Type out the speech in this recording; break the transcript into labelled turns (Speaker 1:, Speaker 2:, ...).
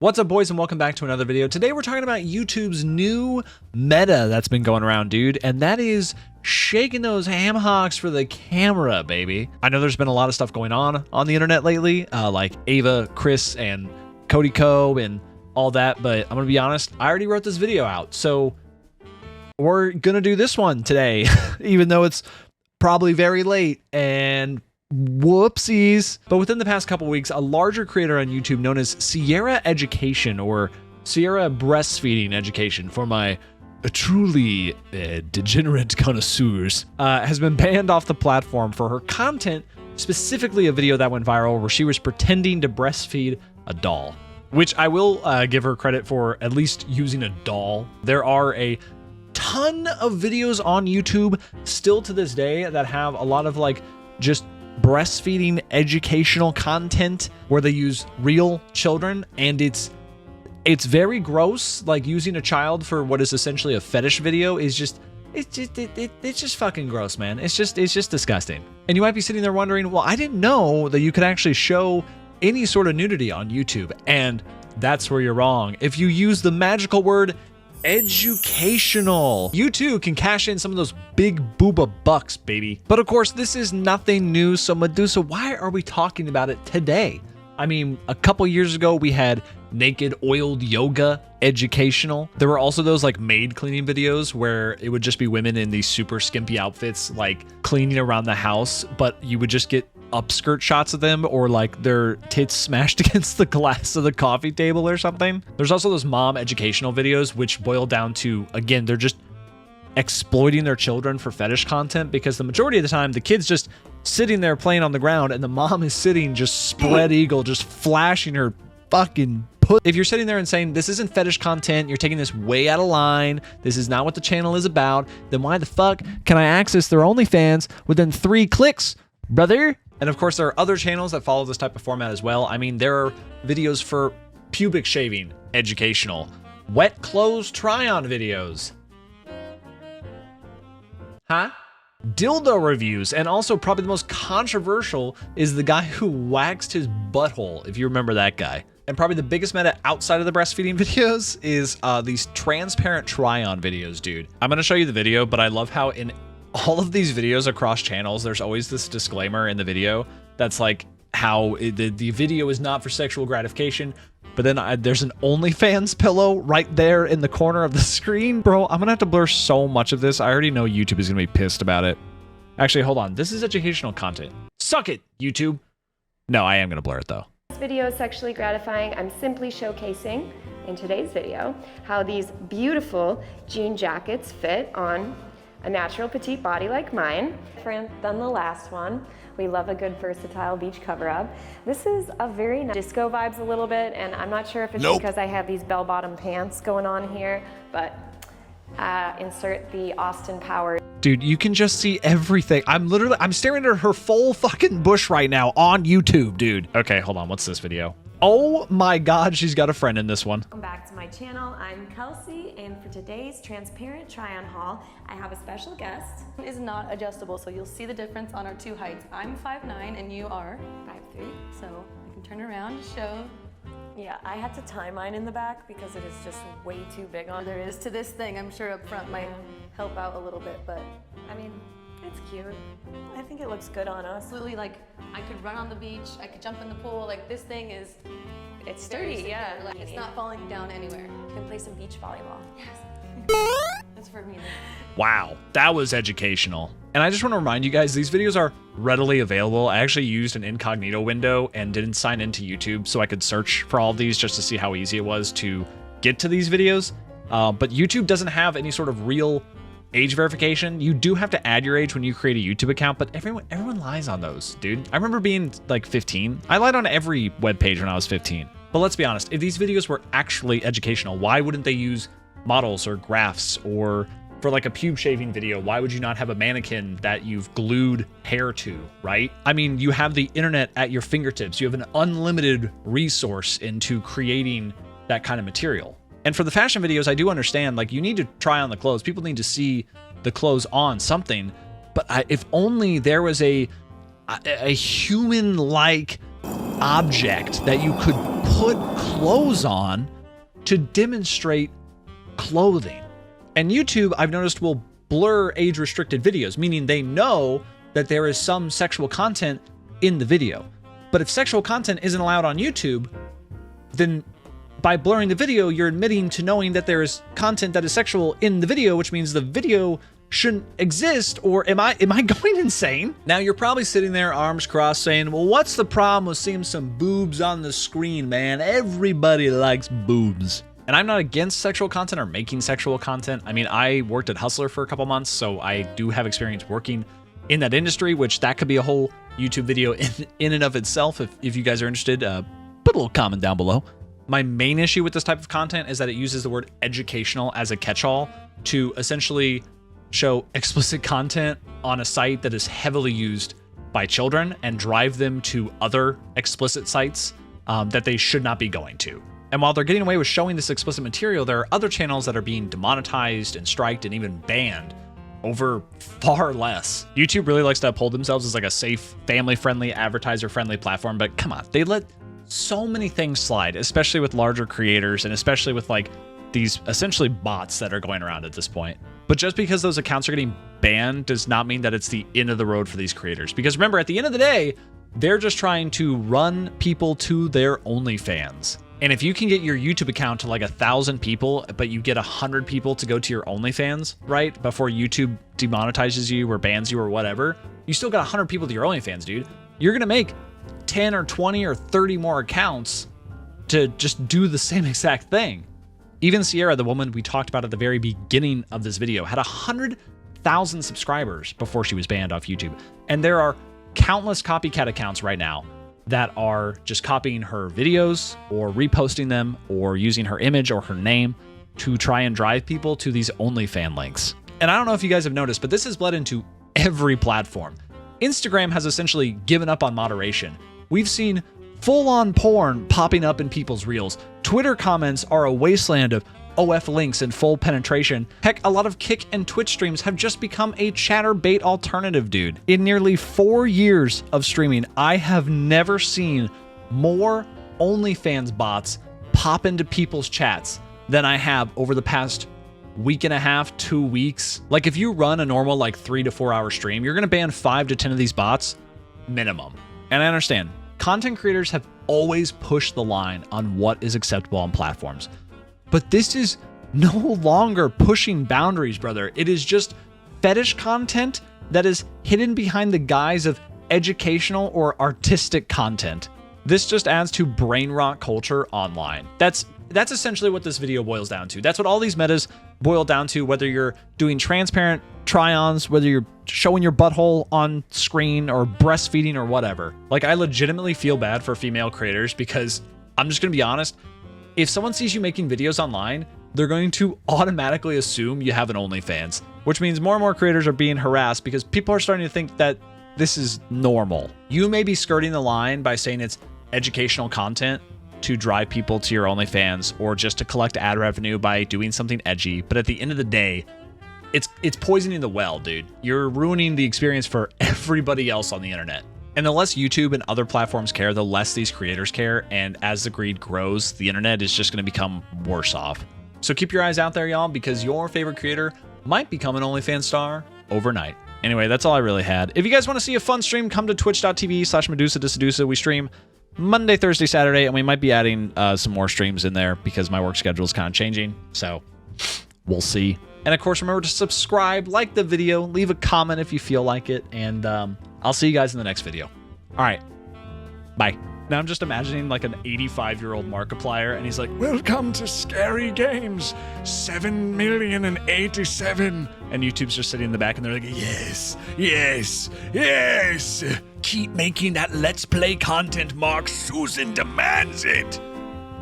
Speaker 1: What's up, boys, and welcome back to another video. Today we're talking about YouTube's new meta that's been going around, dude, and that is shaking those ham hocks for the camera, baby. I know there's been a lot of stuff going on the internet lately, like Ava, Chris, and Cody Co, and all that, but I'm gonna be honest, I already wrote this video out, so we're gonna do this one today, even though it's probably very late, and whoopsies. But within the past couple weeks, a larger creator on YouTube known as Sierra Education, or Sierra Breastfeeding Education for my truly degenerate connoisseurs, has been banned off the platform for her content, specifically a video that went viral where she was pretending to breastfeed a doll, which I will give her credit for at least using a doll. There are a ton of videos on YouTube still to this day that have a lot of like just breastfeeding educational content where they use real children, and it's very gross. Like, using a child for what is essentially a fetish video is just it's just fucking gross, man. It's just disgusting. And you might be sitting there wondering, well, I didn't know that you could actually show any sort of nudity on YouTube, and that's where you're wrong. If you use the magical word educational, you too can cash in some of those big booba bucks, baby. But of course, this is nothing new, so Medusa, why are we talking about it today? I mean, a couple years ago, we had naked oiled yoga educational. There were also those like maid cleaning videos where it would just be women in these super skimpy outfits, like cleaning around the house, but you would just get upskirt shots of them, or like their tits smashed against the glass of the coffee table or something. There's also those mom educational videos, which boil down to, again, they're just exploiting their children for fetish content, because the majority of the time the kid's just sitting there playing on the ground and the mom is sitting just spread eagle, just flashing her fucking put. If you're sitting there and saying this isn't fetish content, you're taking this way out of line, this is not what the channel is about, then why the fuck can I access their OnlyFans within 3 clicks, brother? And of course, there are other channels that follow this type of format as well. I mean, there are videos for pubic shaving educational, wet clothes try-on videos, dildo reviews, and also probably the most controversial is the guy who waxed his butthole, if you remember that guy. And probably the biggest meta outside of the breastfeeding videos is these transparent try-on videos, dude. I'm gonna show you the video, but I love how in all of these videos across channels, there's always this disclaimer in the video that's like how the video is not for sexual gratification, but then there's an OnlyFans pillow right there in the corner of the screen. Bro, I'm gonna have to blur so much of this. I already know YouTube is gonna be pissed about it. Actually, hold on. This is educational content. Suck it, YouTube. No, I am gonna blur it though.
Speaker 2: This video is sexually gratifying. I'm simply showcasing in today's video how these beautiful jean jackets fit on a natural petite body like mine. Different than the last one. We love a good versatile beach cover-up. This is a very disco vibes a little bit, and I'm not sure if it's because I have these bell-bottom pants going on here, but insert the Austin Powers.
Speaker 1: Dude, you can just see everything. I'm staring at her full fucking bush right now on YouTube, dude. Okay, hold on, what's this video? Oh my God, she's got a friend in this one.
Speaker 2: Welcome back to my channel. I'm Kelsey, and for today's transparent try-on haul, I have a special guest.
Speaker 3: It is not adjustable, so you'll see the difference on our 2 heights. I'm 5'9", and you are
Speaker 2: 5'3".
Speaker 3: So I can turn around to show.
Speaker 4: Yeah, I had to tie mine in the back because it is just way too big on.
Speaker 3: There is to this thing. I'm sure up front might help out a little bit, but
Speaker 4: I mean, it's cute. I think it looks good on us.
Speaker 3: absolutely, like, I could run on the beach, I could jump in the pool. Like, this thing is,
Speaker 4: It's sturdy, yeah.
Speaker 3: Like, it's not falling down anywhere.
Speaker 4: You can play some beach volleyball.
Speaker 3: Yes. That's for me.
Speaker 1: Wow, that was educational. And I just want to remind you guys, these videos are readily available. I actually used an incognito window and didn't sign into YouTube so I could search for all of these just to see how easy it was to get to these videos. But YouTube doesn't have any sort of real age verification. You do have to add your age when you create a YouTube account, but everyone lies on those, dude. I remember being like 15. I lied on every webpage when I was 15. But let's be honest, if these videos were actually educational, why wouldn't they use models or graphs? Or for like a pube shaving video, why would you not have a mannequin that you've glued hair to, right? I mean, you have the internet at your fingertips. You have an unlimited resource into creating that kind of material. And for the fashion videos, I do understand, like, you need to try on the clothes. People need to see the clothes on something. But if only there was a human-like object that you could put clothes on to demonstrate clothing. And YouTube, I've noticed, will blur age-restricted videos, meaning they know that there is some sexual content in the video. But if sexual content isn't allowed on YouTube, then by blurring the video, you're admitting to knowing that there is content that is sexual in the video, which means the video shouldn't exist. Or am I going insane? Now you're probably sitting there, arms crossed, saying, well, what's the problem with seeing some boobs on the screen, man? Everybody likes boobs. And I'm not against sexual content or making sexual content. I mean, I worked at Hustler for a couple months, so I do have experience working in that industry, which that could be a whole YouTube video in and of itself. If you guys are interested, put a little comment down below. My main issue with this type of content is that it uses the word educational as a catch-all to essentially show explicit content on a site that is heavily used by children and drive them to other explicit sites that they should not be going to. And while they're getting away with showing this explicit material, there are other channels that are being demonetized and striked and even banned over far less. YouTube really likes to uphold themselves as like a safe, family-friendly, advertiser-friendly platform, but come on, they let so many things slide, especially with larger creators and especially with like these essentially bots that are going around at this point. But just because those accounts are getting banned does not mean that it's the end of the road for these creators. Because remember, at the end of the day, they're just trying to run people to their OnlyFans. And if you can get your YouTube account to like 1,000 people, but you get 100 people to go to your OnlyFans, right? Before YouTube demonetizes you or bans you or whatever, you still got 100 people to your OnlyFans, dude. You're going to make 10 or 20 or 30 more accounts to just do the same exact thing. Even Sierra, the woman we talked about at the very beginning of this video, had 100,000 subscribers before she was banned off YouTube. And there are countless copycat accounts right now that are just copying her videos or reposting them or using her image or her name to try and drive people to these OnlyFans links. And I don't know if you guys have noticed, but this has bled into every platform. Instagram has essentially given up on moderation. We've seen full-on porn popping up in people's reels. Twitter comments are a wasteland of OF links and full penetration. Heck, a lot of Kick and Twitch streams have just become a chatterbait alternative, dude. In nearly 4 years of streaming, I have never seen more OnlyFans bots pop into people's chats than I have over the past week and a half, 2 weeks. Like if you run a normal like 3 to 4 hour stream, you're gonna ban 5 to 10 of these bots minimum. And I understand, content creators have always pushed the line on what is acceptable on platforms. But this is no longer pushing boundaries, brother. It is just fetish content that is hidden behind the guise of educational or artistic content. This just adds to brain rot culture online. That's essentially what this video boils down to. That's what all these metas boil down to, whether you're doing transparent try-ons, whether you're showing your butthole on screen or breastfeeding or whatever. Like, I legitimately feel bad for female creators because I'm just gonna be honest, if someone sees you making videos online, they're going to automatically assume you have an OnlyFans, which means more and more creators are being harassed because people are starting to think that this is normal. You may be skirting the line by saying it's educational content to drive people to your OnlyFans or just to collect ad revenue by doing something edgy, but at the end of the day, it's poisoning the well, dude. You're ruining the experience for everybody else on the internet. And the less YouTube and other platforms care, the less these creators care. And as the greed grows, the internet is just going to become worse off. So keep your eyes out there, y'all, because your favorite creator might become an OnlyFans star overnight. Anyway, that's all I really had. If you guys want to see a fun stream, come to twitch.tv/Medusa2Sedusa. We stream Monday, Thursday, Saturday, and we might be adding some more streams in there because my work schedule is kind of changing. So we'll see. And of course, remember to subscribe, like the video, leave a comment if you feel like it, and I'll see you guys in the next video. All right, bye. Now I'm just imagining like an 85-year-old Markiplier, and he's like, "Welcome to Scary Games, 7,087," and YouTube's just sitting in the back, and they're like, "Yes, yes, yes. Keep making that Let's Play content, Mark. Susan demands it."